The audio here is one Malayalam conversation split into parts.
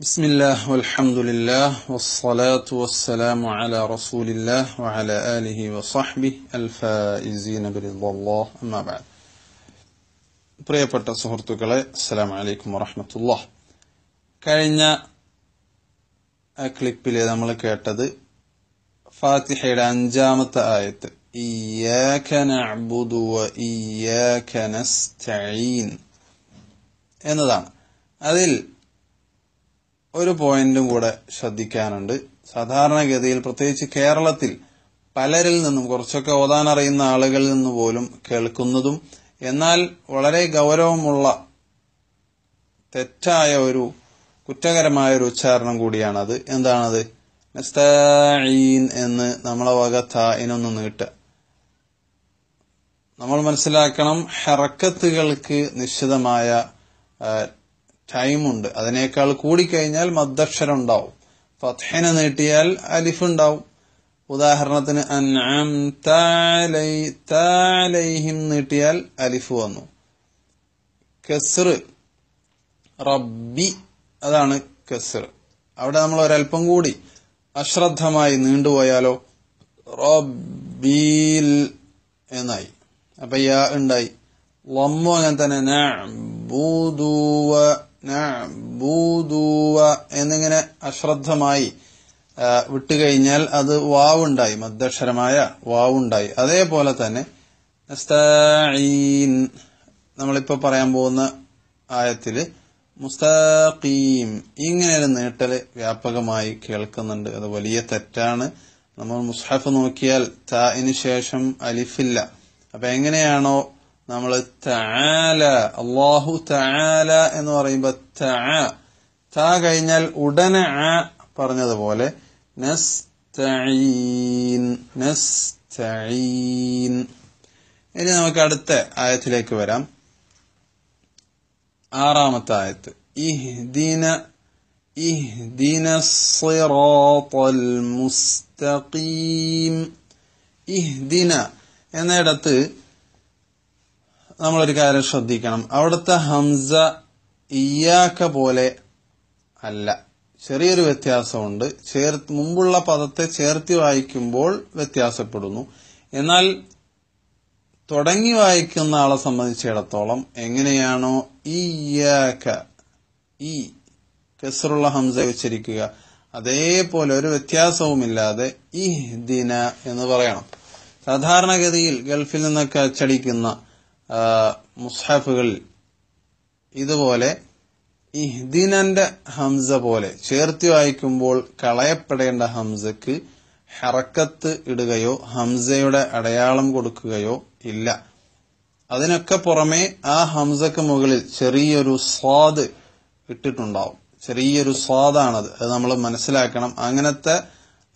بسم الله والحمد لله والصلاة والسلام على رسول الله وعلى آله وصحبه الفائزين برضا الله أما بعد. പ്രിയപ്പെട്ട സുഹൃത്തുക്കളെ, അസ്സലാമു അലൈക്കും വറഹ്മത്തുള്ളാഹി. കഴിഞ്ഞ ക്ലിപ്പിൽ നമ്മൾ കേട്ടത് ഫാത്തിഹയുടെ 5-ാമത്തെ ആയത്ത് ഇയ്യാക നഅ്ബുദു വ ഇയ്യാക നസ്തഈൻ എന്നതാണ്. അതിൽ ഒരു പോയിന്റും കൂടെ ശ്രദ്ധിക്കാനുണ്ട്. സാധാരണഗതിയിൽ പ്രത്യേകിച്ച് കേരളത്തിൽ പലരിൽ നിന്നും, കുറച്ചൊക്കെ ഓതാൻ അറിയുന്ന ആളുകളിൽ നിന്ന് പോലും കേൾക്കുന്നതും എന്നാൽ വളരെ ഗൗരവമുള്ള തെറ്റായ ഒരു കുറ്റകരമായ ഒരു ഉച്ചാരണം കൂടിയാണത്. എന്താണത്? നസ്തഈൻ എന്ന് നമ്മളെ വക താഇനൊന്ന് നീട്ടുക. നമ്മൾ മനസ്സിലാക്കണം, ഹറക്കത്തുകൾക്ക് നിശ്ചിതമായ ടൈമുണ്ട്. അതിനേക്കാൾ കൂടിക്കഴിഞ്ഞാൽ മദ്ദക്ഷരം ഉണ്ടാവും. ഫത്ഹിനെ നീട്ടിയാൽ അലിഫ് ഉണ്ടാവും. ഉദാഹരണത്തിന് അൻഅംത അലൈഹിം നീട്ടിയാൽ അലിഫ് വന്നു. കസ്ർ റബ്ബി, അതാണ് കസ്ർ. അവിടെ നമ്മൾ ഒരൽപ്പം കൂടി അശ്രദ്ധമായി നീണ്ടുപോയാലോ റബ്ബീൽ എന്നായി. അപ്പൊ യാ ഉണ്ടായി. ലമ്മു അങ്ങനെ തന്നെ നഅ്ബുദു എന്നിങ്ങനെ അശ്രദ്ധമായി വിട്ടുകഴിഞ്ഞാൽ അത് വാവുണ്ടായി, മദ്ദക്ഷരമായ വാവുണ്ടായി. അതേപോലെ തന്നെ നസ്തഈൻ നമ്മളിപ്പോ പറയാൻ പോകുന്ന ആയത്തില് മുസ്തഖീം ഇങ്ങനെ ഒരു നീട്ടല് വ്യാപകമായി കേൾക്കുന്നുണ്ട്. അത് വലിയ തെറ്റാണ്. നമ്മൾ മുസ്ഹഫ് നോക്കിയാൽ താഇന് ശേഷം അലിഫില്ല. അപ്പൊ എങ്ങനെയാണോ നമ്മൾ തആല, അല്ലാഹു തആല എന്ന് പറയുമ്പോ താ കഴിഞ്ഞാൽ ഉടനെ ആ പറഞ്ഞതുപോലെ നസ്തഈൻ. ഇനി നമുക്ക് അടുത്ത ആയത്തിലേക്ക് വരാം. 6-ാമത്തെ ആയത്ത് ഇഹ്ദിന സിറാത്തൽ മുസ്തഖീം. ഇഹ്ദിന എന്നിടത്ത് നമ്മളൊരു കാര്യം ശ്രദ്ധിക്കണം. അവിടുത്തെ ഹംസ ഇയ്യാക പോലെ അല്ല, ചെറിയൊരു വ്യത്യാസമുണ്ട്. മുമ്പുള്ള പദത്തെ ചേർത്തി വായിക്കുമ്പോൾ വ്യത്യാസപ്പെടുന്നു. എന്നാൽ തുടങ്ങി വായിക്കുന്ന ആളെ സംബന്ധിച്ചിടത്തോളം എങ്ങനെയാണോ ഇയ്യാക ഈ കസ്റുള്ള ഹംസ ഉച്ചരിക്കുക, അതേപോലെ ഒരു വ്യത്യാസവുമില്ലാതെ ഇഹ്ദിന എന്ന് പറയണം. സാധാരണഗതിയിൽ ഗൾഫിൽ നിന്നൊക്കെ അച്ചടിക്കുന്ന മുസ്ഹഫുകളിൽ ഇതുപോലെ ഇഹ്ദിനന്റെ ഹംസ പോലെ ചേർത്തി വായിക്കുമ്പോൾ കളയപ്പെടേണ്ട ഹംസക്ക് ഹറക്കത്ത് ഇടുകയോ ഹംസയുടെ അടയാളം കൊടുക്കുകയോ ഇല്ല. അതിനൊക്കെ പുറമെ ആ ഹംസക്ക് മുകളിൽ ചെറിയൊരു സ്വാദ് ഇട്ടിട്ടുണ്ടാവും. ചെറിയൊരു സ്വാദാണത്. അത് നമ്മൾ മനസ്സിലാക്കണം. അങ്ങനത്തെ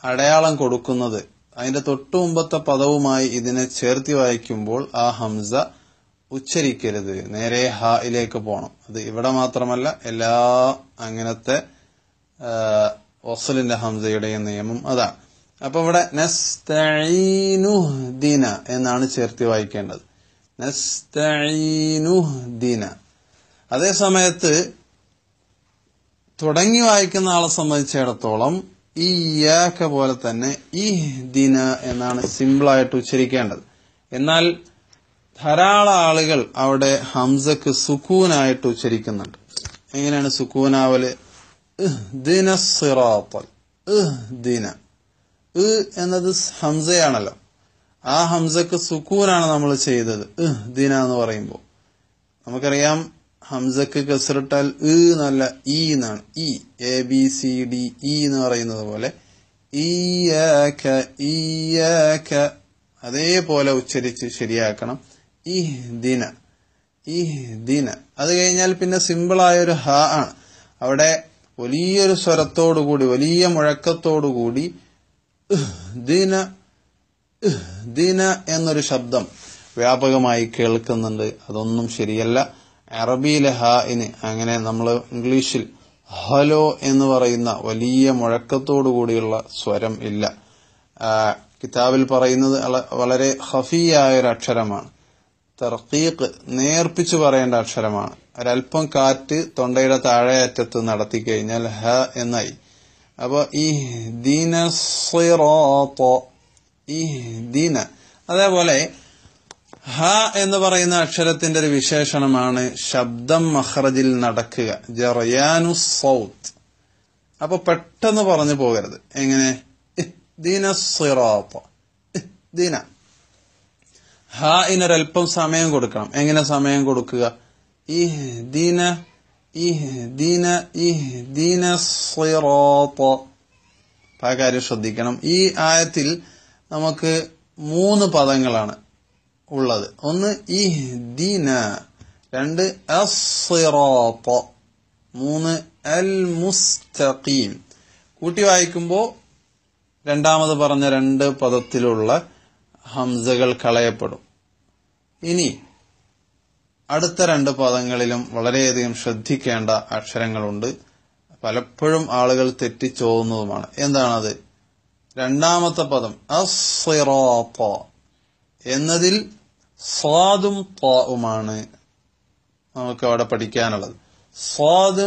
അടയാളം കൊടുക്കുന്നത് അതിന്റെ തൊട്ടു മുമ്പത്തെ പദവുമായി ഇതിനെ ചേർത്തി വായിക്കുമ്പോൾ ആ ഹംസ ഉച്ചരിക്കരുത്, നേരെ ഹായിലേക്ക് പോകണം. അത് ഇവിടെ മാത്രമല്ല, എല്ലാ അങ്ങനത്തെ വസ്ലിന്റെ ഹംസയുടെയും നിയമം അതാണ്. അപ്പൊ ഇവിടെ നസ്തഈനുഹ്ദിന എന്നാണ് ചേർത്തി വായിക്കേണ്ടത്. നസ്തഈനുഹ്ദിന. അതേ സമയത്ത് തുടങ്ങി വായിക്കുന്ന ആളെ സംബന്ധിച്ചിടത്തോളം ഇയ്യാക പോലെ തന്നെ ഇഹ്ദിന എന്നാണ് സിമ്പിളായിട്ട് ഉച്ചരിക്കേണ്ടത്. എന്നാൽ ധാരാളം ആളുകൾ അവിടെ ഹംസക്ക് സുക്കൂനായിട്ട് ഉച്ചരിക്കുന്നുണ്ട്. എങ്ങനെയാണ് സുക്കൂനാവല്? ഇഹ്ദിന സിറാത്തൽ. ഇഹ്ദിന എന്നത് ഹംസയാണല്ലോ. ആ ഹംസക്ക് സുക്കൂനാണ് നമ്മൾ ചെയ്തത് ഇഹ്ദിന എന്ന് പറയുമ്പോൾ. നമുക്കറിയാം, ഹംസക്ക് കസ്റിട്ടാൽ എന്നല്ല ഇ എന്നാണ്. ഇ ABCD എന്ന് പറയുന്നത് പോലെ ഇയ്യാക അതേപോലെ ഉച്ചരിച്ച് ശരിയാക്കണം. ഇഹ്ദിന. അത് കഴിഞ്ഞാൽ പിന്നെ സിമ്പിളായ ഒരു ഹ ആണ്. അവിടെ വലിയൊരു സ്വരത്തോടുകൂടി, വലിയ മുഴക്കത്തോടുകൂടി ഇഹ്ദിന എന്നൊരു ശബ്ദം വ്യാപകമായി കേൾക്കുന്നുണ്ട്. അതൊന്നും ശരിയല്ല. അറബിയിലെ ഹാഇന് അങ്ങനെ നമ്മൾ ഇംഗ്ലീഷിൽ ഹലോ എന്ന് പറയുന്ന വലിയ മുഴക്കത്തോടുകൂടിയുള്ള സ്വരം ഇല്ല. കിതാബിൽ പറയുന്നത് വളരെ ഖഫിയായ ഒരു അക്ഷരമാണ്. തർഖീഖ് നേർപ്പിച്ചു പറയേണ്ട അക്ഷരമാണ്. ഒരൽപ്പം കാറ്റ് തൊണ്ടയുടെ താഴെ അറ്റത്ത് നടത്തി കഴിഞ്ഞാൽ ഹ എന്നായി. അപ്പൊ ഇഹ്ദിന സിറാത്ത, ഇഹ്ദിന. അതേപോലെ ഹ എന്ന് പറയുന്ന അക്ഷരത്തിന്റെ ഒരു വിശേഷണമാണ് ശബ്ദം മഖ്റജിൽ നടക്കുക, ജറയാനു സൗത്ത്. അപ്പൊ പെട്ടെന്ന് പറഞ്ഞു പോകരുത്. എങ്ങനെ? ഇഹ്ദിന സിറാത്ത, ഇഹ്ദിന. ഹാഇനൊരൽപ്പം സമയം കൊടുക്കണം. എങ്ങനെ സമയം കൊടുക്കുക? ഇഹ്ദിന, ഇഹ്ദിന, ഇഹ്ദിന സിറാത്ത. ആ കാര്യം ശ്രദ്ധിക്കണം. ഈ ആയത്തിൽ നമുക്ക് 3 പദങ്ങളാണ് ഉള്ളത്. ഒന്ന് ഇഹ്ദിന, 2 അസ്സിറാത്ത, 3 അൽ മുസ്തഖീം. കൂട്ടി വായിക്കുമ്പോൾ രണ്ടാമത് പറഞ്ഞ 2 പദത്തിലുള്ള ഹംസകൾ കളയപ്പെടും. ഇനി അടുത്ത 2 പദങ്ങളിലും വളരെയധികം ശ്രദ്ധിക്കേണ്ട അക്ഷരങ്ങളുണ്ട്. പലപ്പോഴും ആളുകൾ തെറ്റിച്ചോതുന്നതുമാണ്. എന്താണത്? രണ്ടാമത്തെ പദം അസ്സിറാത്ത എന്നതിൽ സ്വാദും ത്വാഉമാണ് നമുക്ക് അവിടെ പഠിക്കാനുള്ളത്. സ്വാദ്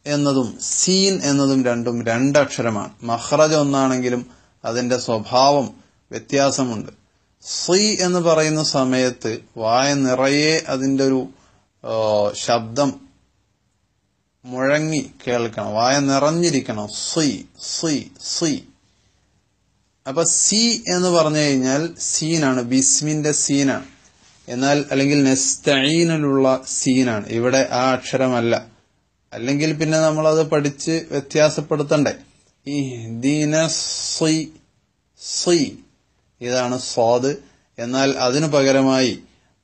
എന്നതും സീൻ എന്നതും രണ്ടും 2 അക്ഷരമാണ്. മഖ്റജ് ഒന്നാണെങ്കിലും അതിന്റെ സ്വഭാവം വ്യത്യാസമുണ്ട്. സി എന്ന് പറയുന്ന സമയത്ത് വായ നിറയെ അതിന്റെ ഒരു ശബ്ദം മുഴങ്ങി കേൾക്കണം, വായ നിറഞ്ഞിരിക്കണം. C C C. അപ്പൊ സി എന്ന് പറഞ്ഞു കഴിഞ്ഞാൽ സീനാണ്, ബിസ്മിന്റെ സീനാണ്. എന്നാൽ അല്ലെങ്കിൽ നസ്തഈനിലുള്ള സീനാണ്. ഇവിടെ ആ അക്ഷരമല്ല. അല്ലെങ്കിൽ പിന്നെ നമ്മളത് പഠിച്ച് വ്യത്യാസപ്പെടുത്തണ്ടേ. ഇഹ്ദിന സി, സി ഇതാണ് സ്വാദ്. എന്നാൽ അതിനു പകരമായി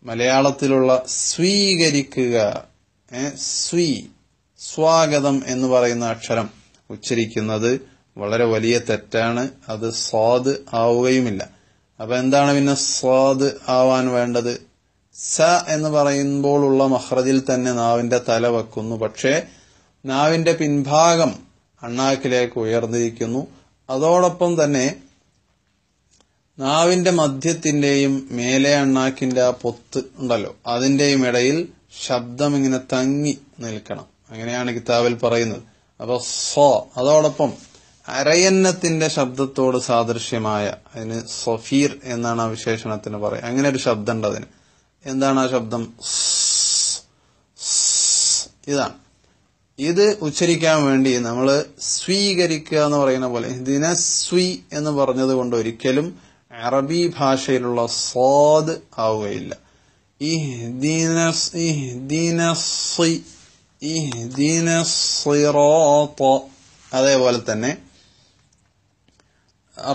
മലയാളത്തിലുള്ള സ്വീകരിക്കുക, സ്വീ, സ്വാഗതം എന്ന് പറയുന്ന അക്ഷരം ഉച്ചരിക്കുന്നത് വളരെ വലിയ തെറ്റാണ്. അത് സ്വാദ് ആവുകയുമില്ല. അപ്പൊ എന്താണ് പിന്നെ സ്വാദ് ആവാൻ വേണ്ടത്? സ എന്ന് പറയുമ്പോഴുള്ള മഖ്റജിൽ തന്നെ നാവിന്റെ തല വെക്കുന്നു. പക്ഷേ നാവിന്റെ പിൻഭാഗം അണ്ണാക്കിലേക്ക് ഉയർന്നിരിക്കുന്നു. അതോടൊപ്പം തന്നെ നാവിന്റെ മധ്യത്തിന്റെയും മേലെ അണ്ണാക്കിന്റെ ആ പൊത്ത് ഉണ്ടല്ലോ, അതിന്റെയും ഇടയിൽ ശബ്ദം ഇങ്ങനെ തങ്ങി നിൽക്കണം. അങ്ങനെയാണ് കിതാബിൽ പറയുന്നത്. അപ്പൊ സോ, അതോടൊപ്പം അരയന്നത്തിന്റെ ശബ്ദത്തോട് സാദൃശ്യമായ, അതിന് സഫീർ എന്നാണ് ആ വിശേഷണത്തിന് പറയുക. അങ്ങനെ ഒരു ശബ്ദം ഉണ്ട് അതിന്. എന്താണ് ആ ശബ്ദം? ഇതാണ്. ഇത് ഉച്ചരിക്കാൻ വേണ്ടി നമ്മൾ സ്വീകരിക്കുക എന്ന് പറയുന്ന പോലെ ഇതിനെ സ്വീ എന്ന് പറഞ്ഞത് കൊണ്ട് ഒരിക്കലും അറബി ഭാഷയിലുള്ള സ്വാദ് ആവുകയില്ല. ഇഹ്ദിന സി, ഇഹ്ദിന സിറാത്ത. അതേപോലെ തന്നെ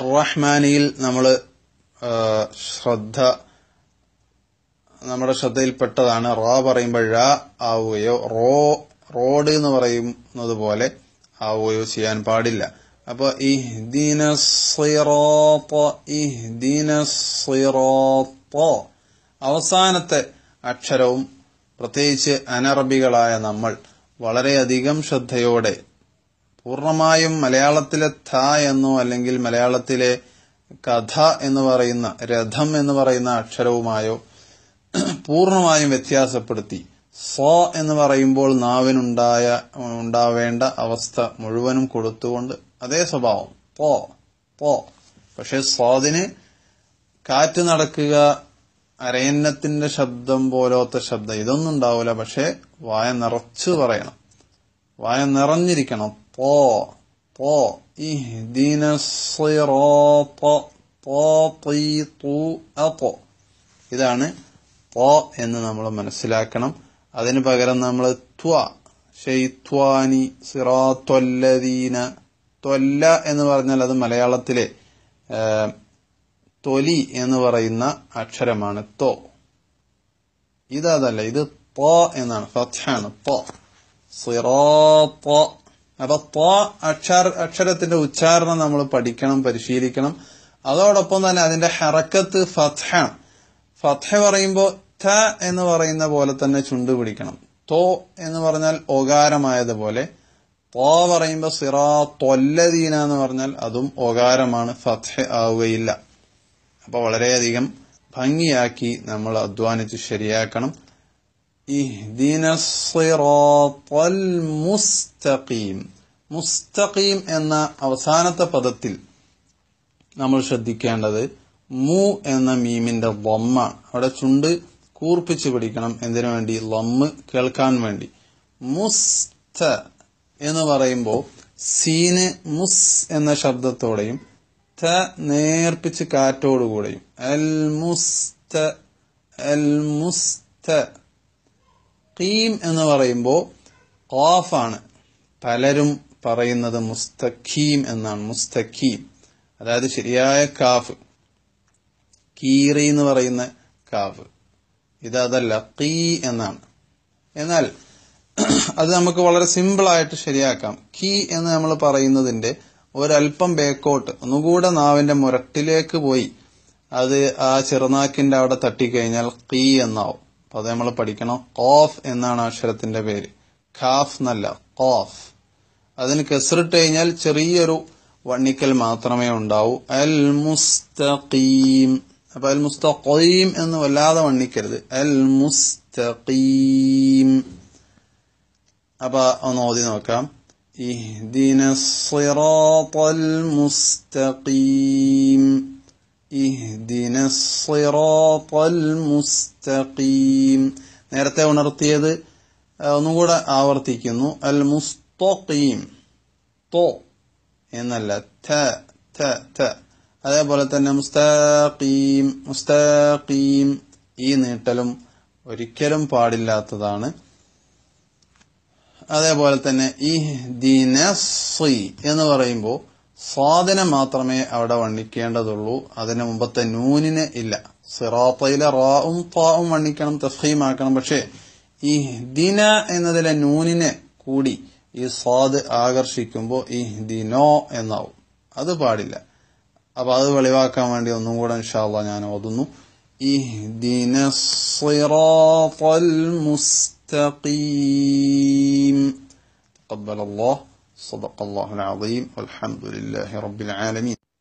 റഹ്മാനിയിൽ നമ്മൾ നമ്മുടെ ശ്രദ്ധയിൽപ്പെട്ടതാണ്. റ പറയുമ്പോൾ ഴ ആവുകയോ റോഡ് എന്ന് പറയുന്നത് പോലെ ആവുകയോ ചെയ്യാൻ പാടില്ല. അപ്പൊ ഇഹ്ദിന സിറാത്ത, ഇഹ്ദിന സിറാത്ത. അവസാനത്തെ അക്ഷരവും പ്രത്യേകിച്ച് അനറബികളായ നമ്മൾ വളരെയധികം ശ്രദ്ധയോടെ പൂർണ്ണമായും മലയാളത്തിലെ ഥ എന്നോ അല്ലെങ്കിൽ മലയാളത്തിലെ കഥ എന്ന് പറയുന്ന, രഥം എന്ന് പറയുന്ന അക്ഷരവുമായോ പൂർണ്ണമായും വ്യത്യാസപ്പെടുത്തി സോ എന്ന് പറയുമ്പോൾ നാവിനുണ്ടാവേണ്ട അവസ്ഥ മുഴുവനും കൊടുത്തുകൊണ്ട് അതേ സ്വഭാവം പോ പോ. പക്ഷെ സ്വാദിന് കാറ്റ് നടക്കുക, അരയന്നത്തിന്റെ ശബ്ദം പോലത്തെ ശബ്ദം ഇതൊന്നും ഉണ്ടാവില്ല. പക്ഷെ വായ നിറച്ചു പറയണം, വായ നിറഞ്ഞിരിക്കണം. പോ പോ. ഇഹ്ദിന സിറാത്ത ഇതാണ് പോ എന്ന് നമ്മൾ മനസ്സിലാക്കണം. അതിന് പകരം നമ്മൾ ത്വ, ഷൈത്വാനി, സിറാത്വല്ലദീന. ത്വല്ല എന്ന് പറഞ്ഞാൽ അത് മലയാളത്തിലെ തൊലി എന്ന് പറയുന്ന അക്ഷരമാണ് തോ. ഇതല്ല, ഇത് തോ എന്നാണ്, ഫത്ഹാണ്. തോ സിറാത്ത. അപ്പൊ തോ അക്ഷരത്തിന്റെ ഉച്ചാരണം നമ്മൾ പഠിക്കണം, പരിശീലിക്കണം. അതോടൊപ്പം തന്നെ അതിന്റെ ഹറക്കത്ത് ഫത്ഹാണ്. ഫത്ഹ പറയുമ്പോൾ ത എന്ന് പറയുന്ന പോലെ തന്നെ ചുണ്ട് പിടിക്കണം. തോ എന്ന് പറഞ്ഞാൽ ഓകാരമായതുപോലെ തോ പറയുമ്പോൾ സിറാത്വല്ലദീന എന്ന് പറഞ്ഞാൽ അതും ഓകാരമാണ്, ഫത്ഹ ആവുകയില്ല. അപ്പൊ വളരെയധികം ഭംഗിയാക്കി നമ്മൾ അധ്വാനിച്ച് ശരിയാക്കണം. ഇഹ്ദിനസ് സിറാത്തൽ മുസ്തഖീം. മുസ്തഖീം എന്ന അവസാനത്തെ പദത്തിൽ നമ്മൾ ശ്രദ്ധിക്കേണ്ടത് മു എന്ന മീമിന്റെ ലമ്മ. അവിടെ ചുണ്ട് കൂർപ്പിച്ച് പിടിക്കണം. എന്തിനു വേണ്ടി? ലമ്മ് കേൾക്കാൻ വേണ്ടി. മുസ്ത എന്ന് പറയുമ്പോൾ സീന് മുസ് എന്ന ശബ്ദത്തോടെയും ത നേർപ്പിച്ച് കാറ്റോടുകൂടെയും അൽ മുസ്ത അൽ മുസ്ത. ഖീം എന്ന് പറയുമ്പോൾ ഖാഫാണ്. പലരും പറയുന്നത് മുസ്തഖീം എന്നാണ്. മുസ്തഖീം അതായത് ശരിയായ കാഫ്. കീറി എന്ന് പറയുന്ന കാഫ്. ഇതല്ല, ഖീ എന്നാണ്. എന്നാൽ അത് നമുക്ക് വളരെ സിമ്പിളായിട്ട് ശരിയാക്കാം. കീ എന്ന് നമ്മൾ പറയുന്നതിന്റെ ഒരൽപ്പം ബേക്കോട്ട് ഒന്നുകൂടെ നാവിന്റെ മുരട്ടിലേക്ക് പോയി അത് ആ ചെറുനാക്കിന്റെ അവിടെ തട്ടിക്കഴിഞ്ഞാൽ ഖീ എന്നാവും. അപ്പൊ അത് നമ്മൾ പഠിക്കണം. ഖാഫ് എന്നാണ് അക്ഷരത്തിന്റെ പേര്. ഖാഫ് എന്നല്ല, ഖാഫ്. അതിന് കസ്റിട്ട് കഴിഞ്ഞാൽ ചെറിയൊരു വണ്ണിക്കൽ മാത്രമേ ഉണ്ടാവൂ. അൽ മുസ്തഖീം. അപ്പൊ അൽ മുസ്തഖീം എന്ന് വല്ലാതെ വണ്ണിക്കരുത്. അൽ മുസ്തഖീം. അപ്പൊ ഒന്ന് ഓതി നോക്കാം. ഇഹ്ദിനസ് സിറാത്തൽ മുസ്തഖീം. ഇഹ്ദിനസ് സിറാത്തൽ മുസ്തഖീം. നേരത്തെ ഉണർത്തിയത് ഒന്നുകൂടെ ആവർത്തിക്കുന്നു. അൽ മുസ്തഖീം. തോ എന്നല്ല, ത ത ത. അതേപോലെ തന്നെ മുസ്തഖീം മുസ്തഖീം. ഈ നീട്ടലും ഒരിക്കലും പാടില്ലാത്തതാണ്. അതേപോലെ തന്നെ ഇഹ്ദിനസ് എന്ന് പറയുമ്പോൾ സ്വാദിനെ മാത്രമേ അവിടെ വണ്ണിക്കേണ്ടതുള്ളൂ. അതിന് മുമ്പത്തെ നൂനിന് ഇല്ല. സിറാത്തയിലെ റാവും താവും വണ്ണിക്കണം, തഫ്ഖീമാക്കണം. പക്ഷേ ഇഹ്ദിന എന്നതിലെ നൂനിനെ കൂടി ഈ സ്വാദ് ആകർഷിക്കുമ്പോൾ ഇഹ്ദിനോ എന്നാവും. അത് പാടില്ല. അപ്പൊ അത് വെളിവാക്കാൻ വേണ്ടി ഒന്നും കൂടെ ഇൻഷാ അല്ലാഹ് ഞാൻ ഓതുന്നു. ഇഹ്ദിനസ് സിറാത്തൽ മുസ്തഖീം. തഖബ്ബലല്ലാഹ്. صدق الله العظيم والحمد لله رب العالمين.